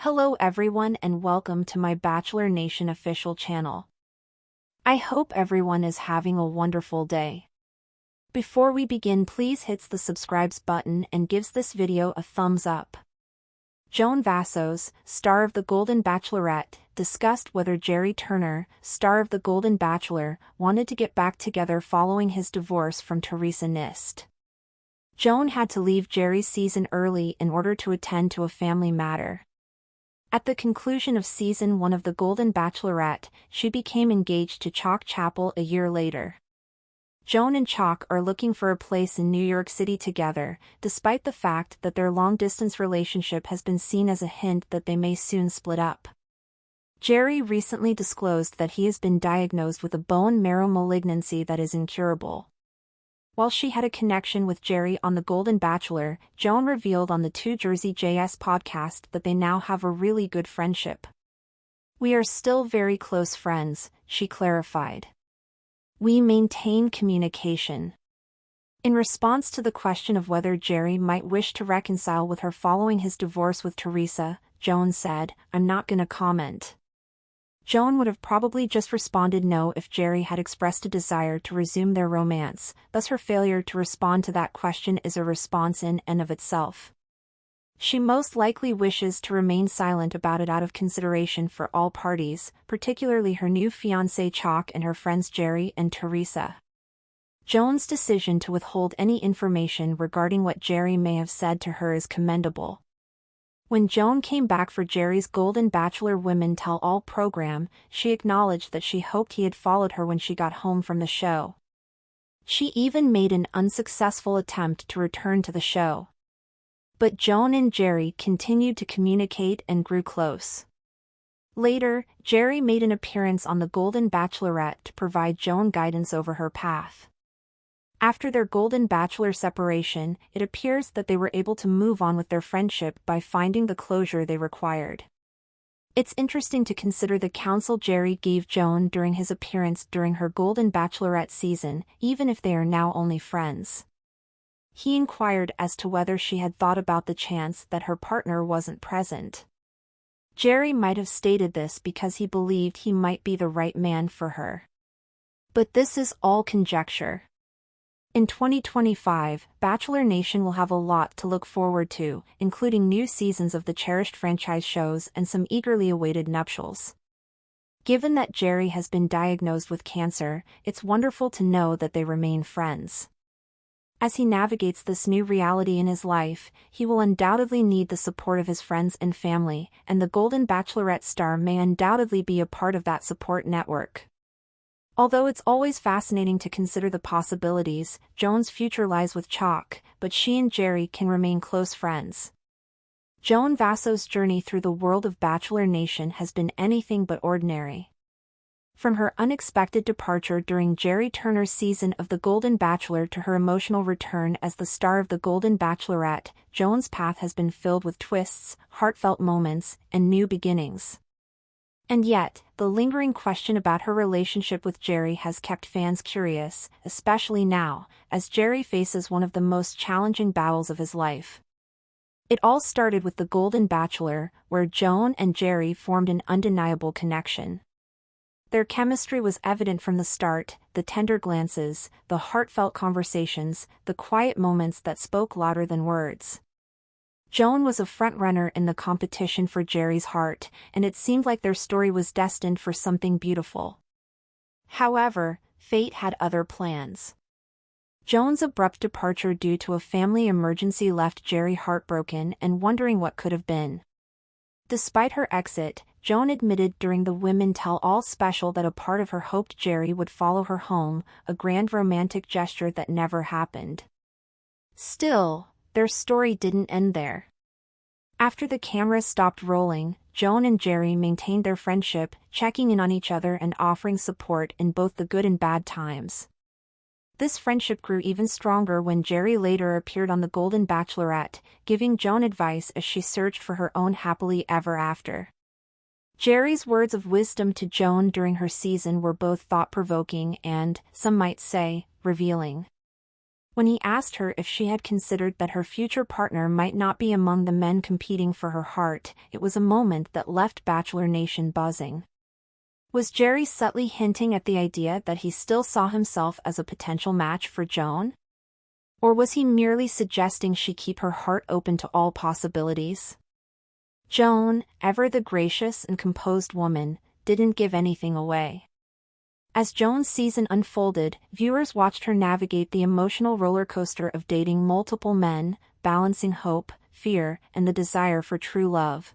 Hello everyone and welcome to my Bachelor Nation official channel. I hope everyone is having a wonderful day. Before we begin, please hit the subscribe button and gives this video a thumbs up. Joan Vassos, star of The Golden Bachelorette, discussed whether Gerry Turner, star of The Golden Bachelor, wanted to get back together following his divorce from Teresa Nist. Joan had to leave Gerry's season early in order to attend to a family matter. At the conclusion of Season 1 of The Golden Bachelorette, she became engaged to Chalk Chapel a year later. Joan and Chalk are looking for a place in New York City together, despite the fact that their long-distance relationship has been seen as a hint that they may soon split up. Gerry recently disclosed that he has been diagnosed with a bone marrow malignancy that is incurable. While she had a connection with Gerry on The Golden Bachelor, Joan revealed on the 2 Jersey JS podcast that they now have a really good friendship. "We are still very close friends," she clarified. "We maintain communication." In response to the question of whether Gerry might wish to reconcile with her following his divorce with Teresa, Joan said, "I'm not gonna comment." Joan would have probably just responded no if Gerry had expressed a desire to resume their romance, thus her failure to respond to that question is a response in and of itself. She most likely wishes to remain silent about it out of consideration for all parties, particularly her new fiancé Chalk and her friends Gerry and Teresa. Joan's decision to withhold any information regarding what Gerry may have said to her is commendable. When Joan came back for Gerry's Golden Bachelor Women Tell All program, she acknowledged that she hoped he had followed her when she got home from the show. She even made an unsuccessful attempt to return to the show. But Joan and Gerry continued to communicate and grew close. Later, Gerry made an appearance on The Golden Bachelorette to provide Joan guidance over her path. After their Golden Bachelor separation, it appears that they were able to move on with their friendship by finding the closure they required. It's interesting to consider the counsel Gerry gave Joan during his appearance during her Golden Bachelorette season, even if they are now only friends. He inquired as to whether she had thought about the chance that her partner wasn't present. Gerry might have stated this because he believed he might be the right man for her. But this is all conjecture. In 2025, Bachelor Nation will have a lot to look forward to, including new seasons of the cherished franchise shows and some eagerly awaited nuptials. Given that Gerry has been diagnosed with cancer, it's wonderful to know that they remain friends. As he navigates this new reality in his life, he will undoubtedly need the support of his friends and family, and the Golden Bachelorette star may undoubtedly be a part of that support network. Although it's always fascinating to consider the possibilities, Joan's future lies with Chalk, but she and Gerry can remain close friends. Joan Vassos' journey through the world of Bachelor Nation has been anything but ordinary. From her unexpected departure during Gerry Turner's season of The Golden Bachelor to her emotional return as the star of The Golden Bachelorette, Joan's path has been filled with twists, heartfelt moments, and new beginnings. And yet, the lingering question about her relationship with Gerry has kept fans curious, especially now, as Gerry faces one of the most challenging battles of his life. It all started with The Golden Bachelor, where Joan and Gerry formed an undeniable connection. Their chemistry was evident from the start, the tender glances, the heartfelt conversations, the quiet moments that spoke louder than words. Joan was a frontrunner in the competition for Gerry's heart, and it seemed like their story was destined for something beautiful. However, fate had other plans. Joan's abrupt departure due to a family emergency left Gerry heartbroken and wondering what could have been. Despite her exit, Joan admitted during the Women Tell All special that a part of her hoped Gerry would follow her home, a grand romantic gesture that never happened. Still, their story didn't end there. After the cameras stopped rolling, Joan and Gerry maintained their friendship, checking in on each other and offering support in both the good and bad times. This friendship grew even stronger when Gerry later appeared on The Golden Bachelorette, giving Joan advice as she searched for her own happily ever after. Gerry's words of wisdom to Joan during her season were both thought-provoking and, some might say, revealing. When he asked her if she had considered that her future partner might not be among the men competing for her heart, it was a moment that left Bachelor Nation buzzing. Was Gerry subtly hinting at the idea that he still saw himself as a potential match for Joan? Or was he merely suggesting she keep her heart open to all possibilities? Joan, ever the gracious and composed woman, didn't give anything away. As Joan's season unfolded, viewers watched her navigate the emotional roller coaster of dating multiple men, balancing hope, fear, and the desire for true love.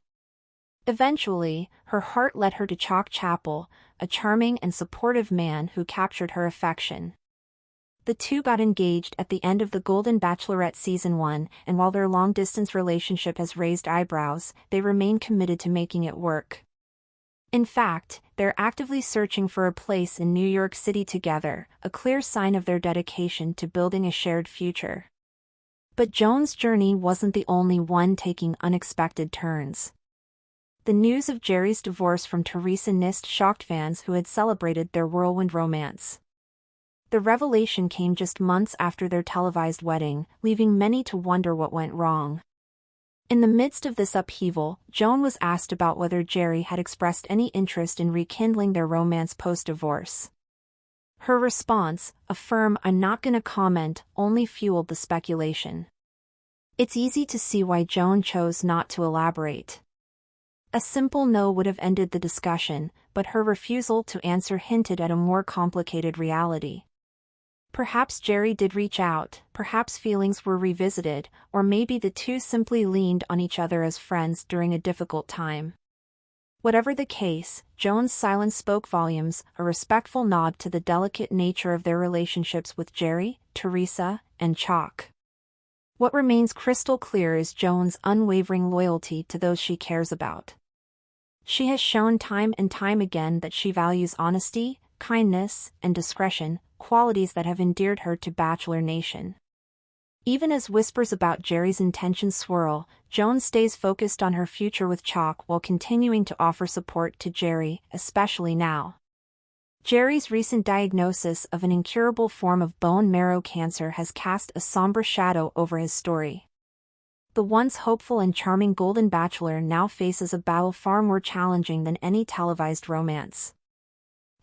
Eventually, her heart led her to Chalk Chapel, a charming and supportive man who captured her affection. The two got engaged at the end of the Golden Bachelorette Season 1, and while their long-distance relationship has raised eyebrows, they remain committed to making it work. In fact, they're actively searching for a place in New York City together, a clear sign of their dedication to building a shared future. But Joan's journey wasn't the only one taking unexpected turns. The news of Gerry's divorce from Teresa Nist shocked fans who had celebrated their whirlwind romance. The revelation came just months after their televised wedding, leaving many to wonder what went wrong. In the midst of this upheaval, Joan was asked about whether Gerry had expressed any interest in rekindling their romance post-divorce. Her response, a firm "I'm not gonna comment," only fueled the speculation. It's easy to see why Joan chose not to elaborate. A simple no would have ended the discussion, but her refusal to answer hinted at a more complicated reality. Perhaps Gerry did reach out, perhaps feelings were revisited, or maybe the two simply leaned on each other as friends during a difficult time. Whatever the case, Joan's silence spoke volumes, a respectful nod to the delicate nature of their relationships with Gerry, Teresa, and Chalk. What remains crystal clear is Joan's unwavering loyalty to those she cares about. She has shown time and time again that she values honesty, kindness, and discretion, qualities that have endeared her to Bachelor Nation. Even as whispers about Gerry's intentions swirl, Joan stays focused on her future with Chalk while continuing to offer support to Gerry, especially now. Gerry's recent diagnosis of an incurable form of bone marrow cancer has cast a somber shadow over his story. The once hopeful and charming Golden Bachelor now faces a battle far more challenging than any televised romance.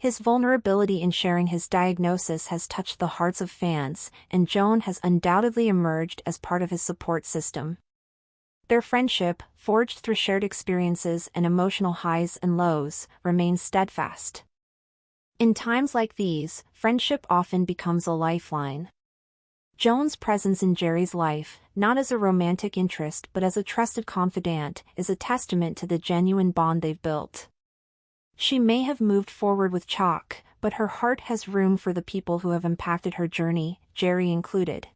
His vulnerability in sharing his diagnosis has touched the hearts of fans, and Joan has undoubtedly emerged as part of his support system. Their friendship, forged through shared experiences and emotional highs and lows, remains steadfast. In times like these, friendship often becomes a lifeline. Joan's presence in Gerry's life, not as a romantic interest but as a trusted confidant, is a testament to the genuine bond they've built. She may have moved forward with Chalk, but her heart has room for the people who have impacted her journey, Gerry included.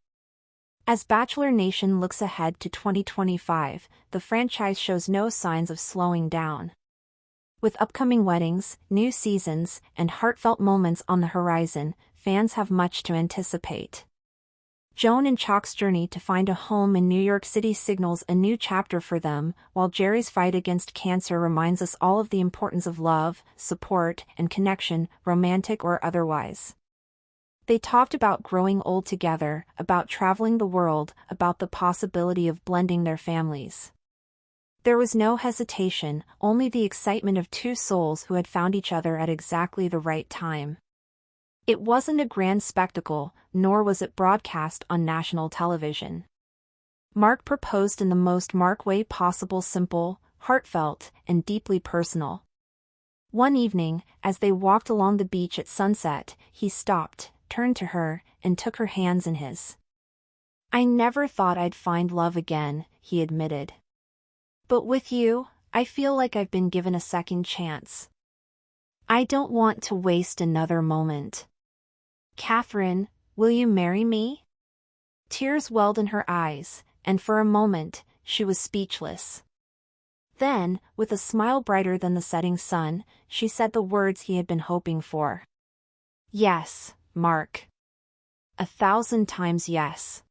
As Bachelor Nation looks ahead to 2025, the franchise shows no signs of slowing down. With upcoming weddings, new seasons, and heartfelt moments on the horizon, fans have much to anticipate. Joan and Chalk's journey to find a home in New York City signals a new chapter for them, while Gerry's fight against cancer reminds us all of the importance of love, support, and connection, romantic or otherwise. They talked about growing old together, about traveling the world, about the possibility of blending their families. There was no hesitation, only the excitement of two souls who had found each other at exactly the right time. It wasn't a grand spectacle, nor was it broadcast on national television. Mark proposed in the most Mark way possible, simple, heartfelt, and deeply personal. One evening, as they walked along the beach at sunset, he stopped, turned to her, and took her hands in his. "I never thought I'd find love again," he admitted. "But with you, I feel like I've been given a second chance. I don't want to waste another moment. Catherine, will you marry me?" Tears welled in her eyes, and for a moment, she was speechless. Then, with a smile brighter than the setting sun, she said the words he had been hoping for. "Yes, Mark. 1,000 times yes."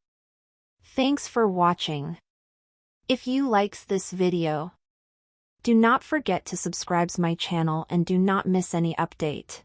Thanks for watching. If you likes this video, do not forget to subscribe my channel and do not miss any update.